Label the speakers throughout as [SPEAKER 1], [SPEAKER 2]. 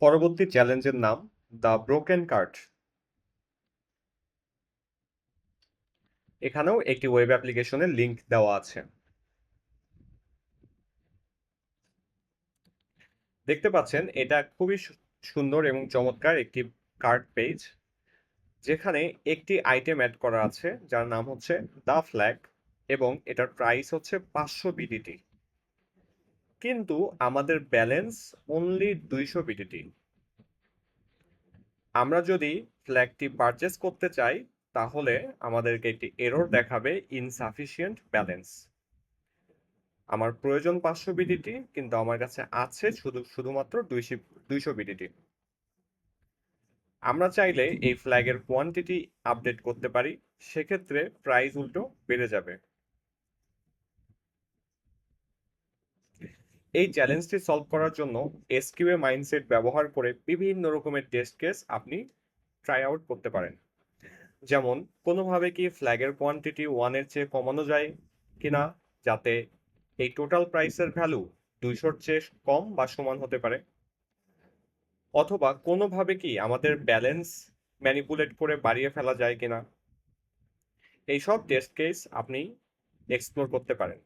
[SPEAKER 1] পরবর্তী চ্যালেঞ্জের নাম দ্য ব্রোকেন কার্ট। এখানেও একটি ওয়েব অ্যাপ্লিকেশনের লিংক দেওয়া আছে। দেখতে পাচ্ছেন এটা খুবই সুন্দর এবং চমৎকার একটি কার্ট পেজ, যেখানে একটি আইটেম অ্যাড করা আছে যার নাম হচ্ছে দ্য ফ্ল্যাগ এবং এটার প্রাইস হচ্ছে 500 বিডিটি। কিন্তু আমাদের ব্যালেন্স অনলি 200 বিডিটি। আমরা যদি ফ্ল্যাগটি পারচেস করতে চাই তাহলে আমাদেরকে একটি এরর দেখাবে ইনসাফিসিয়েন্ট ব্যালেন্স। আমার প্রয়োজন 500 বিডিটি, কিন্তু আমার কাছে আছে শুধুমাত্র 200 বিডিটি। আমরা চাইলে এই ফ্ল্যাগের কোয়ান্টিটি আপডেট করতে পারি, সেক্ষেত্রে প্রাইস উল্টো বেড়ে যাবে। এই চ্যালেঞ্জটি সলভ করার জন্য এসকিউএ মাইন্ডসেট ব্যবহার করে বিভিন্ন রকমের টেস্ট কেস আপনি ট্রাই আউট করতে পারেন। যেমন কোনোভাবে কি ফ্ল্যাগের কোয়ান্টিটি 1-এর চেয়ে কমানো যায় কিনা, যাতে এই টোটাল প্রাইসের ভ্যালু 200-র চেয়ে কম বা সমান হতে পারে। অথবা কোনোভাবে কি আমাদের ব্যালেন্স ম্যানিপুলেট করে বাড়িয়ে ফেলা যায় কিনা। এইসব টেস্ট কেস আপনি এক্সপ্লোর করতে পারেন।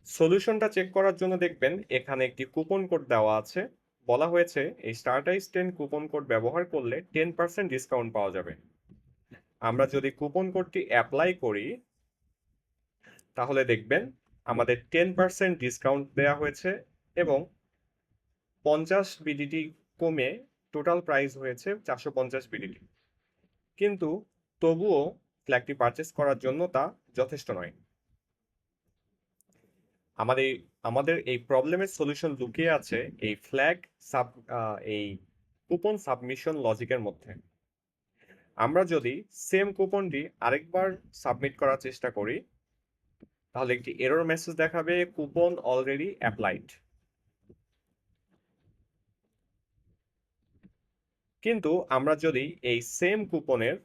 [SPEAKER 1] সলিউশনটা চেক করার জন্য দেখবেন এখানে একটি কুপন কোড দেওয়া আছে। বলা হয়েছে এই স্টারটাইজ 10 কুপন কোড ব্যবহার করলে 10% ডিসকাউন্ট পাওয়া যাবে। আমরা যদি কুপন কোডটি অ্যাপ্লাই করি তাহলে দেখবেন আমাদের 10% ডিসকাউন্ট দেওয়া হয়েছে এবং 50 বিডিটি কমে টোটাল প্রাইস হয়েছে 450 বিডিটি। কিন্তু তবুও ফ্ল্যাগটি পারচেস করার জন্য তা যথেষ্ট নয়। আমাদের আমাদের এই প্রবলেমের সলিউশন লুকিয়ে আছে এই ফ্ল্যাগ সাব এই কুপন সাবমিশন লজিকের মধ্যে। আমরা যদি সেম কুপনটি আরেকবার সাবমিট করার চেষ্টা করি তাহলে একটি এরর মেসেজ দেখাবে কুপন অলরেডি অ্যাপ্লাইড। কিন্তু আমরা যদি এই সেম কুপনের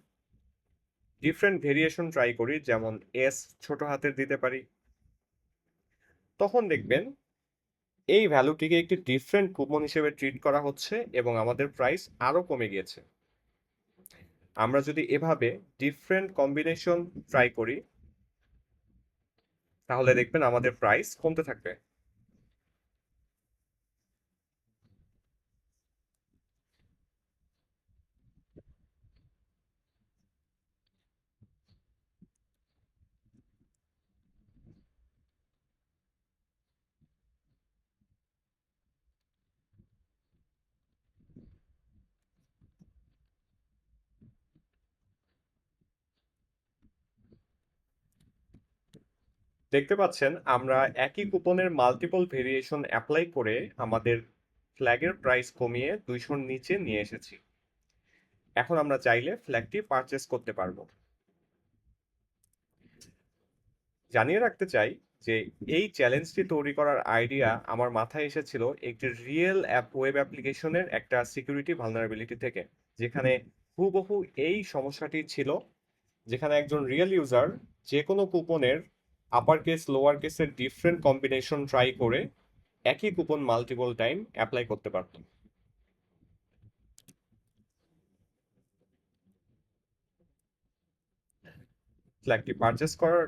[SPEAKER 1] ডিফারেন্ট ভেরিয়েশন ট্রাই করি, যেমন এস ছোট হাতের দিতে পারি, তখন দেখবেন এই ভ্যালুটিকে একটি ডিফারেন্ট কুপন হিসেবে ট্রিট করা হচ্ছে এবং আমাদের প্রাইস আরো কমে গিয়েছে। আমরা যদি এভাবে ডিফারেন্ট কম্বিনেশন ট্রাই করি তাহলে দেখবেন আমাদের প্রাইস কমতে থাকবে। দেখতে পাচ্ছেন আমরা একই কুপনের মাল্টিপল ভেরিয়েশন অ্যাপ্লাই করে আমাদের ফ্ল্যাগের প্রাইস কমিয়ে 200-র নিচে নিয়ে এসেছি। এখন আমরা চাইলে ফ্ল্যাগটি পারচেস করতে পারবো। জানিয়ে রাখতে চাই যে এই চ্যালেঞ্জটি তৈরি করার আইডিয়া আমার মাথায় এসেছিল একটি রিয়েল ওয়েব অ্যাপ্লিকেশনের একটা সিকিউরিটি ভালনারেবিলিটি থেকে, যেখানে হুবহু এই সমস্যাটি ছিল, যেখানে একজন রিয়েল ইউজার যে কোনো কুপনের আপার কেস লোয়ার কেসের ডিফারেন্ট কম্বিনেশন ট্রাই করে একই কুপন মাল্টিপল টাইম অ্যাপ্লাই করতে পারত। ফ্ল্যাগটি পারচেস করার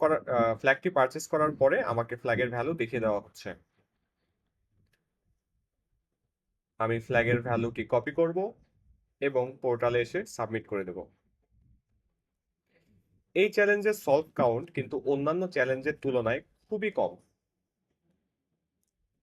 [SPEAKER 1] করার ফ্ল্যাগটি পারচেস করার পরে আমাকে ফ্ল্যাগের ভ্যালু দেখিয়ে দেওয়া হচ্ছে। আমি ফ্ল্যাগের ভ্যালুটি কপি করব এবং পোর্টালে এসে সাবমিট করে দেব। এই চ্যালেঞ্জের সলভ কাউন্ট কিন্তু অন্যান্য চ্যালেঞ্জের তুলনায় খুবই কম।